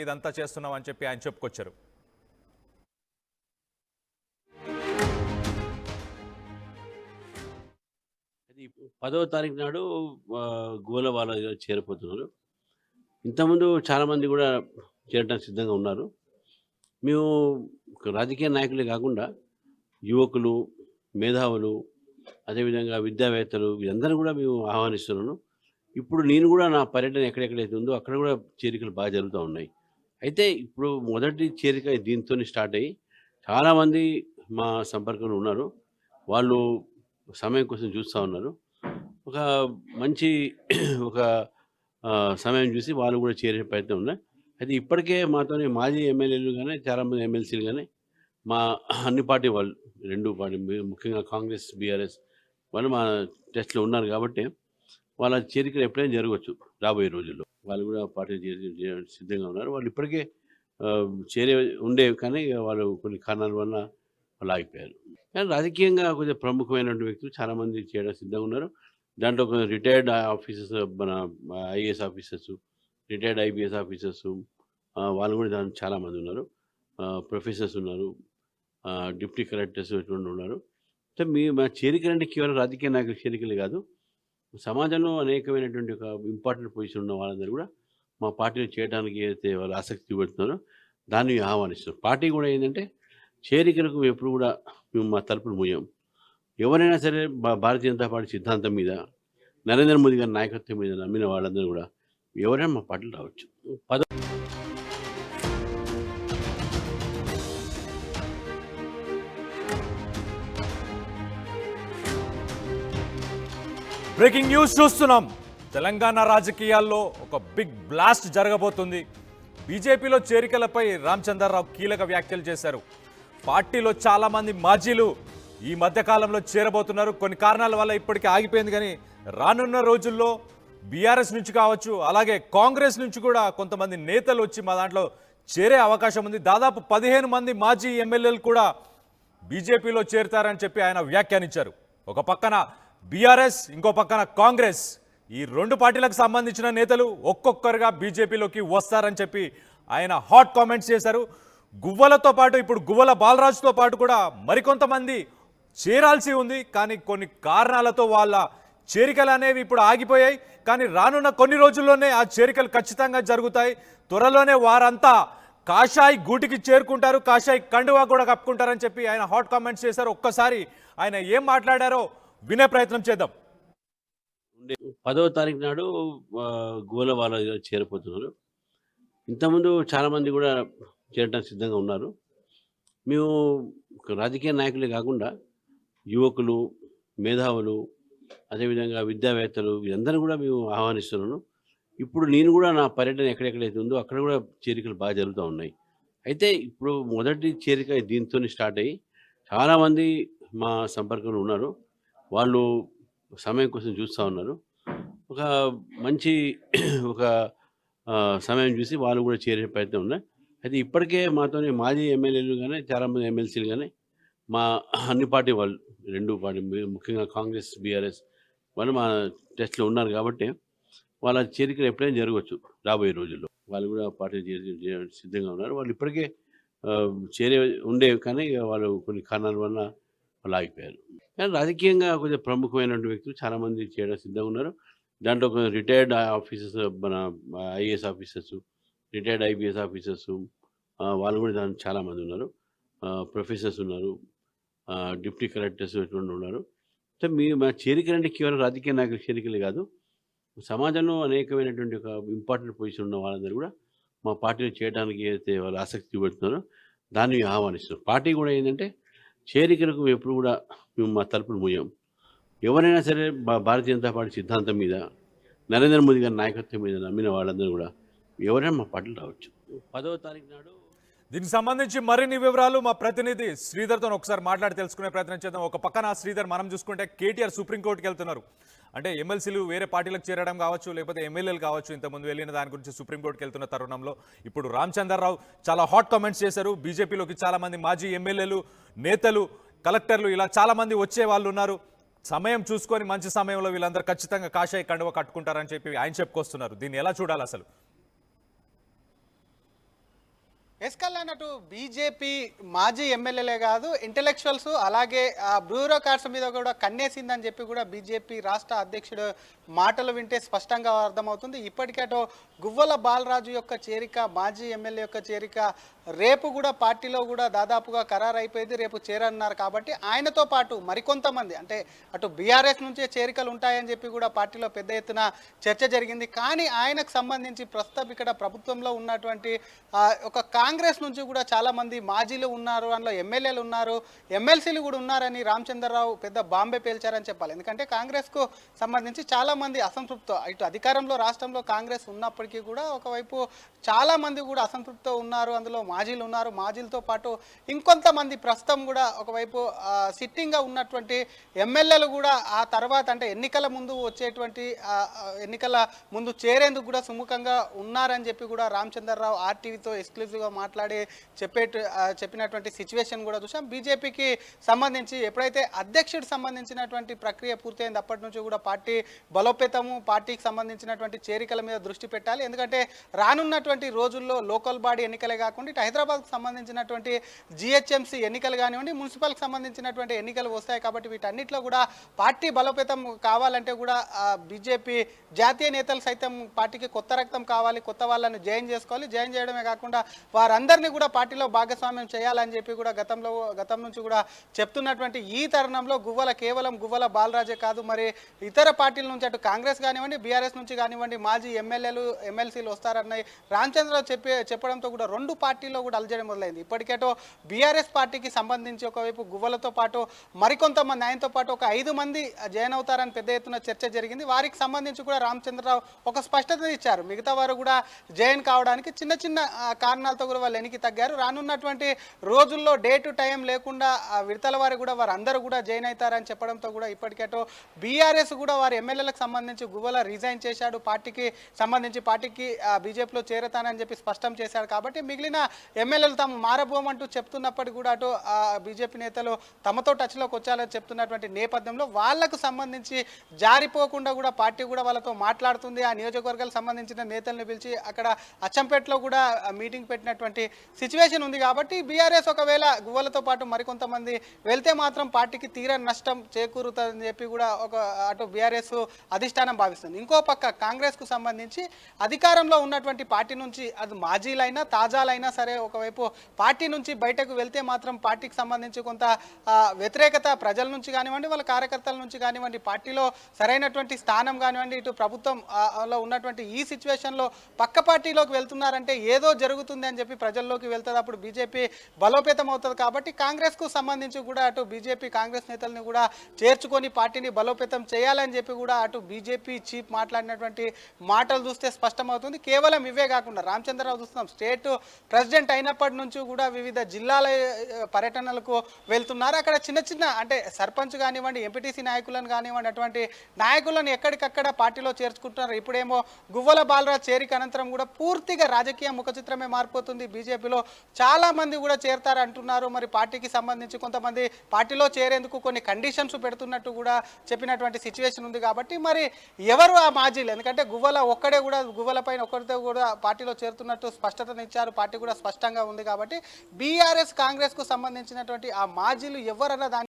ఇదంతా చేస్తున్నాం అని చెప్పి ఆయన చెప్పుకొచ్చారు. అది 10వ తారీఖు నాడు గోలవాల చేరిపోతున్నారు. ఇంతకుముందు చాలామంది కూడా చేరడానికి సిద్ధంగా ఉన్నారు. మేము రాజకీయ నాయకులే కాకుండా యువకులు, మేధావులు, అదేవిధంగా విద్యావేత్తలు వీళ్ళందరూ కూడా మేము ఆహ్వానిస్తున్నాను. ఇప్పుడు నేను కూడా నా పర్యటన ఎక్కడెక్కడైతే ఉందో అక్కడ కూడా చేరికలు బాగా జరుగుతూ ఉన్నాయి. అయితే ఇప్పుడు మొదటి చేరిక దీంతోనే స్టార్ట్ అయ్యి చాలామంది మా సంపర్కంలో ఉన్నారు. వాళ్ళు సమయం కోసం చూస్తా ఉన్నారు. ఒక మంచి ఒక సమయం చూసి వాళ్ళు కూడా చేరే ప్రయత్నం ఉన్నాయి. అయితే ఇప్పటికే మాతోని మాజీ ఎమ్మెల్యేలు గానీ, చాలామంది ఎమ్మెల్సీలు గానీ, మా అన్ని పార్టీ వాళ్ళు 2 పార్టీ ముఖ్యంగా కాంగ్రెస్, బీఆర్ఎస్ వాళ్ళు మా టచ్‌లో ఉన్నారు కాబట్టి వాళ్ళ చేరికలు ఎప్పుడైనా జరగవచ్చు రాబోయే రోజుల్లో. వాళ్ళు కూడా పార్టీ చేయడానికి సిద్ధంగా ఉన్నారు. వాళ్ళు ఇప్పటికే చేరే ఉండేవి కానీ వాళ్ళు కొన్ని కారణాల వల్ల వాళ్ళు ఆగిపోయారు. కానీ రాజకీయంగా కొంచెం ప్రముఖమైనటువంటి వ్యక్తులు చాలామంది చేయడానికి సిద్ధంగా ఉన్నారు. దాంట్లో కొంచెం రిటైర్డ్ ఆఫీసర్స్ మన IAS officers, retired IPS officers వాళ్ళు కూడా దాంట్లో చాలామంది ఉన్నారు. ప్రొఫెసర్స్ ఉన్నారు. డిప్యూటీ కలెక్టర్స్ ఇటువంటి ఉన్నారు. అంటే మా చేరికలంటే కేవలం రాజకీయ నాయకుల చేరికలే కాదు. సమాజంలో అనేకమైనటువంటి ఒక ఇంపార్టెంట్ పొజిషన్ ఉన్న వాళ్ళందరూ కూడా మా పార్టీలో చేయడానికి ఏదైతే వాళ్ళు ఆసక్తి చూపెడుతున్నారో దాన్ని ఆహ్వానిస్తారు. పార్టీ కూడా ఏంటంటే చేరికలకు ఎప్పుడు కూడా మేము మా తలుపులు మూయం. ఎవరైనా సరే భారతీయ జనతా పార్టీ సిద్ధాంతం మీద, నరేంద్ర మోదీ గారి నాయకత్వం మీద నమ్మిన వాళ్ళందరూ కూడా ఎవరైనా మా పార్టీలో రావచ్చు. బ్రేకింగ్ న్యూస్ చూస్తున్నాం. తెలంగాణ రాజకీయాల్లో ఒక బిగ్ బ్లాస్ట్ జరగబోతుంది. బీజేపీలో చేరికలపై రామచంద్రరావు కీలక వ్యాఖ్యలు చేశారు. పార్టీలో చాలామంది మాజీలు ఈ మధ్యకాలంలో చేరబోతున్నారు. కొన్ని కారణాల వల్ల ఇప్పటికీ ఆగిపోయింది, కానీ రానున్న రోజుల్లో బీఆర్ఎస్ నుంచి కావచ్చు, అలాగే కాంగ్రెస్ నుంచి కూడా కొంతమంది నేతలు వచ్చి మా దాంట్లో చేరే అవకాశం ఉంది. దాదాపు 15 మంది మాజీ ఎమ్మెల్యేలు కూడా బీజేపీలో చేరుతారని చెప్పి ఆయన వ్యాఖ్యానించారు. ఒక పక్కన బీఆర్ఎస్, ఇంకో పక్కన కాంగ్రెస్, ఈ 2 పార్టీలకు సంబంధించిన నేతలు ఒక్కొక్కరుగా బీజేపీలోకి వస్తారని చెప్పి ఆయన హాట్ కామెంట్స్ చేశారు. గువ్వలతో పాటు ఇప్పుడు గువ్వల బాలరాజుతో పాటు కూడా మరికొంతమంది చేరాల్సి ఉంది, కానీ కొన్ని కారణాలతో వాళ్ళ చేరికలు అనేవి ఇప్పుడు ఆగిపోయాయి. కానీ రానున్న కొన్ని రోజుల్లోనే ఆ చేరికలు ఖచ్చితంగా జరుగుతాయి. త్వరలోనే వారంతా కాషాయి గూటికి చేరుకుంటారు, కాషాయి కండువా కూడా కప్పుకుంటారని చెప్పి ఆయన హాట్ కామెంట్స్ చేశారు. ఒక్కసారి ఆయన ఏం మాట్లాడారో వినే ప్రయత్నం చేద్దాం. 10వ తారీఖు నాడు గోలవాల చేరిపోతున్నారు. ఇంతకుముందు చాలామంది కూడా చేరడానికి సిద్ధంగా ఉన్నారు. మేము రాజకీయ నాయకులే కాకుండా యువకులు, మేధావులు, అదేవిధంగా విద్యావేత్తలు వీళ్ళందరూ కూడా మేము ఆహ్వానిస్తున్నాను. ఇప్పుడు నేను కూడా నా పర్యటన ఎక్కడెక్కడైతే ఉందో అక్కడ కూడా చేరికలు బాగా జరుగుతూ ఉన్నాయి. అయితే ఇప్పుడు మొదటి చేరిక దీంతోనే స్టార్ట్ అయ్యి చాలామంది మా సంపర్కంలో ఉన్నారు. వాళ్ళు సమయం కోసం చూస్తూ ఉన్నారు. ఒక మంచి ఒక సమయం చూసి వాళ్ళు కూడా చేరే ప్రయత్నం ఉన్నాయి. అయితే ఇప్పటికే మాతోని మాజీ ఎమ్మెల్యేలు కానీ, చాలామంది ఎమ్మెల్సీలు కానీ, మా అన్ని పార్టీ వాళ్ళు 2 పార్టీ ముఖ్యంగా కాంగ్రెస్, బీఆర్ఎస్ వాళ్ళు మా టచ్‌లో ఉన్నారు కాబట్టి వాళ్ళ చేరికలు ఎప్పుడైనా జరగవచ్చు రాబోయే రోజుల్లో. వాళ్ళు కూడా పార్టీ చేయడానికి సిద్ధంగా ఉన్నారు. వాళ్ళు ఇప్పటికే చేరే ఉండేవి కానీ వాళ్ళు కొన్ని కారణాల వల్ల వాళ్ళు ఆగిపోయారు. కానీ రాజకీయంగా కొంచెం ప్రముఖమైనటువంటి వ్యక్తులు చాలామంది చేయడానికి సిద్ధంగా ఉన్నారు. దాంట్లో కొంచెం రిటైర్డ్ ఆఫీసర్స్ మన IAS officers, retired IPS officers వాళ్ళు కూడా దాంట్లో చాలామంది ఉన్నారు. ప్రొఫెసర్స్ ఉన్నారు. డిప్యూటీ కలెక్టర్స్ ఇటువంటి ఉన్నారు. అంటే మా చేరికలంటే కేవలం రాజకీయ నాయకుల చేరికలే కాదు. సమాజంలో అనేకమైనటువంటి ఒక ఇంపార్టెంట్ పొజిషన్ ఉన్న వాళ్ళందరూ కూడా మా పార్టీలో చేయడానికి ఏదైతే వాళ్ళు ఆసక్తి చూపెడుతున్నారో దాన్ని ఆహ్వానిస్తున్నాం. పార్టీ కూడా ఏంటంటే చేరికలకు ఎప్పుడు కూడా మేము మా తలుపులు మూయం. ఎవరైనా సరే భారతీయ జనతా పార్టీ సిద్ధాంతం మీద, నరేంద్ర మోదీ గారి నాయకత్వం మీద నమ్మిన వాళ్ళందరూ కూడా ఎవరైనా మా పార్టీలో రావచ్చు. 10వ తారీఖు నాడు దీనికి సంబంధించి మరిన్ని వివరాలు మా ప్రతినిధి శ్రీధర్తో ఒకసారి మాట్లాడి తెలుసుకునే ప్రయత్నం చేద్దాం. ఒక పక్కన శ్రీధర్, మనం చూసుకుంటే కేటీఆర్ సుప్రీంకోర్టుకి వెళ్తున్నారు. అంటే ఎమ్మెల్సీలు వేరే పార్టీలకు చేరడం కావచ్చు, లేకపోతే ఎమ్మెల్యేలు కావచ్చు, ఇంతకుముందు వెళ్ళిన దాని గురించి సుప్రీంకోర్టుకి వెళ్తున్న తరుణంలో ఇప్పుడు రామచంద్రరావు చాలా హాట్ కామెంట్స్ చేశారు. బీజేపీలోకి చాలామంది మాజీ ఎమ్మెల్యేలు, నేతలు, కలెక్టర్లు ఇలా చాలామంది వచ్చే వాళ్ళు ఉన్నారు. సమయం చూసుకొని మంచి సమయంలో వీళ్ళందరూ ఖచ్చితంగా కాషాయ కండువ కట్టుకుంటారని చెప్పి ఆయన చెప్పుకొస్తున్నారు. దీన్ని ఎలా చూడాలి అసలు? బేసికల్గా అన్నట్టు బీజేపీ మాజీ ఎమ్మెల్యేలే కాదు ఇంటెలెక్చువల్స్ అలాగే బ్యూరోక్రాట్స్ మీద కూడా కన్నేసిందని చెప్పి కూడా బీజేపీ రాష్ట్ర అధ్యక్షుడు మాటలు వింటే స్పష్టంగా అర్థమవుతుంది. ఇప్పటికే అటు గువ్వల బాలరాజు యొక్క చేరిక, మాజీ ఎమ్మెల్యే యొక్క చేరిక రేపు కూడా పార్టీలో కూడా దాదాపుగా ఖరారు అయిపోయింది. రేపు చేరన్నారు కాబట్టి ఆయనతో పాటు మరికొంతమంది అంటే అటు బీఆర్ఎస్ నుంచే చేరికలు ఉంటాయని చెప్పి కూడా పార్టీలో పెద్ద ఎత్తున చర్చ జరిగింది. కానీ ఆయనకు సంబంధించి ప్రస్తుతం ఇక్కడ ప్రభుత్వంలో ఉన్నటువంటి ఒక కాంగ్రెస్ నుంచి కూడా చాలామంది మాజీలు ఉన్నారు, అందులో ఎమ్మెల్యేలు ఉన్నారు, ఎమ్మెల్సీలు కూడా ఉన్నారని రామచంద్రరావు పెద్ద బాంబే పేల్చారని చెప్పాలి. ఎందుకంటే కాంగ్రెస్కు సంబంధించి చాలామంది అసంతృప్తి, ఇటు అధికారంలో రాష్ట్రంలో కాంగ్రెస్ ఉన్నప్పటికీ కూడా ఒకవైపు చాలామంది కూడా అసంతృప్తితో ఉన్నారు, అందులో మాజీలు ఉన్నారు. మాజీలతో పాటు ఇంకొంతమంది ప్రస్తుతం కూడా ఒకవైపు సిట్టింగ్గా ఉన్నటువంటి ఎమ్మెల్యేలు కూడా ఆ తర్వాత అంటే ఎన్నికల ముందు వచ్చేటువంటి ఎన్నికల ముందు చేరేందుకు కూడా సుముఖంగా ఉన్నారని చెప్పి కూడా రామచంద్రరావు ఆర్టీవీతో ఎక్స్క్లూజివ్గా మాట్లాడి చెప్పినటువంటి సిచ్యువేషన్ కూడా చూసాం. బీజేపీకి సంబంధించి ఎప్పుడైతే అధ్యక్షుడికి సంబంధించినటువంటి ప్రక్రియ పూర్తయింది అప్పటి నుంచి కూడా పార్టీ బలోపేతము, పార్టీకి సంబంధించినటువంటి చేరికల మీద దృష్టి పెట్టాలి. ఎందుకంటే రానున్నటువంటి రోజుల్లో లోకల్ బాడీ ఎన్నికలే కాకుండా ఇటు హైదరాబాద్కు సంబంధించినటువంటి జిహెచ్ఎంసీ ఎన్నికలు కానివ్వండి, మున్సిపల్కి సంబంధించినటువంటి ఎన్నికలు వస్తాయి. కాబట్టి వీటన్నిటిలో కూడా పార్టీ బలోపేతం కావాలంటే కూడా బీజేపీ జాతీయ నేతలు సైతం పార్టీకి కొత్త రక్తం కావాలి, కొత్త వాళ్ళని జాయిన్ చేసుకోవాలి. జాయిన్ చేయడమే కాకుండా వారందరినీ కూడా పార్టీలో భాగస్వామ్యం చేయాలని చెప్పి కూడా గతం నుంచి కూడా చెప్తున్నటువంటి ఈ తరుణంలో కేవలం గువ్వల బాలరాజే కాదు, మరి ఇతర పార్టీల నుంచి అటు కాంగ్రెస్ కానివ్వండి, బీఆర్ఎస్ నుంచి కానివ్వండి మాజీ ఎమ్మెల్యేలు, ఎమ్మెల్సీలు వస్తారన్నాయి రామచంద్రరావు చెప్పడంతో కూడా రెండు పార్టీల్లో కూడా అలజడి మొదలైంది. ఇప్పటికేటో బీఆర్ఎస్ పార్టీకి సంబంధించి ఒకవైపు గువ్వలతో పాటు మరికొంతమంది ఆయనతో పాటు ఒక 5 మంది జాయిన్ అవుతారని పెద్ద ఎత్తున చర్చ జరిగింది. వారికి సంబంధించి కూడా రామచంద్రరావు ఒక స్పష్టత ఇచ్చారు. మిగతా వారు కూడా జాయిన్ కావడానికి చిన్న చిన్న కారణాలతో కూడా వాళ్ళు వెనక్కి తగ్గారు. రానున్నటువంటి రోజుల్లో డే టు టైం లేకుండా విడతల వారు కూడా వారందరూ కూడా జాయిన్ అవుతారని చెప్పడంతో కూడా ఇప్పటికేటో బీఆర్ఎస్ కూడా వారి ఎమ్మెల్యేలకు సంబంధించి గువ్వల రిజైన్ చేశాడు, పార్టీకి సంబంధించి పార్టీకి బీజేపీలో చేరతానని చెప్పి స్పష్టం చేశాడు. కాబట్టి మిగిలిన ఎమ్మెల్యేలు తాము మారబోమంటూ చెప్తున్నప్పటికీ కూడా అటు బీజేపీ నేతలు తమతో టచ్లోకి వచ్చాలని చెప్తున్నటువంటి నేపథ్యంలో వాళ్లకు సంబంధించి జారిపోకుండా కూడా పార్టీ కూడా వాళ్ళతో మాట్లాడుతుంది. ఆ నియోజకవర్గాలకు సంబంధించిన నేతలను పిలిచి అక్కడ అచ్చంపేటలో కూడా మీటింగ్ పెట్టినటువంటి సిచ్యువేషన్ ఉంది. కాబట్టి బీఆర్ఎస్ ఒకవేళ గువ్వలతో పాటు మరికొంతమంది వెళ్తే మాత్రం పార్టీకి తీరని నష్టం చేకూరుతుందని చెప్పి కూడా అటు బీఆర్ఎస్ అధిష్టానం భావిస్తుంది. ఇంకో పక్క కాంగ్రెస్కు సంబంధించి అధికారంలో ఉన్నటువంటి పార్టీ నుంచి అది మాజీలైనా తాజాలైనా సరే ఒకవైపు పార్టీ నుంచి బయటకు వెళ్తే మాత్రం పార్టీకి సంబంధించి కొంత వ్యతిరేకత ప్రజల నుంచి కానివ్వండి, వాళ్ళ కార్యకర్తల నుంచి కానివ్వండి, పార్టీలో సరైనటువంటి స్థానం కానివ్వండి, ఇటు ప్రభుత్వంలో ఉన్నటువంటి ఈ సిచ్యువేషన్లో పక్క పార్టీలోకి వెళ్తున్నారంటే ఏదో జరుగుతుంది అని చెప్పి ప్రజల్లోకి వెళ్తుంది. అప్పుడు బీజేపీ బలోపేతం అవుతుంది. కాబట్టి కాంగ్రెస్కు సంబంధించి కూడా అటు బీజేపీ కాంగ్రెస్ నేతల్ని కూడా చేర్చుకొని పార్టీని బలోపేతం చేయాలని చెప్పి కూడా అటు బీజేపీ చీఫ్ మాట్లాడినటువంటి మాటలు చూస్తే స్పష్టమవుతుంది. కేవలం ఇవే కాకుండా రామచంద్రరావు చూస్తున్నాం స్టేట్ ప్రెసిడెంట్ అయినప్పటి నుంచి కూడా వివిధ జిల్లాల పర్యటనలకు వెళ్తున్నారు. అక్కడ చిన్న చిన్న అంటే సర్పంచ్ కానివ్వండి, ఎంపీటీసీ నాయకులను కానివ్వండి, అటువంటి నాయకులను ఎక్కడికక్కడ పార్టీలో చేర్చుకుంటున్నారు. ఇప్పుడేమో గువ్వల బాలరాజ్ చేరిక అనంతరం కూడా పూర్తిగా రాజకీయ ముఖ చిత్రమే మారిపోతుంది. బీజేపీలో చాలా మంది కూడా చేరతారు అంటున్నారు. మరి పార్టీకి సంబంధించి కొంతమంది పార్టీలో చేరేందుకు కొన్ని కండిషన్స్ పెడుతున్నట్టు కూడా చెప్పినటువంటి సిచ్యువేషన్ ఉంది. కాబట్టి మరి ఎవరు ఆ మాజీలు, ఎందుకంటే గువ్వల పైన ఒక్కరితో కూడా పార్టీలో చేరుతున్నట్టు స్పష్టతనిచ్చారు. పార్టీ కూడా స్పష్టంగా ఉంది. కాబట్టి బీఆర్ఎస్ కాంగ్రెస్కు సంబంధించినటువంటి ఆ మాజీలు ఎవరన్న దాని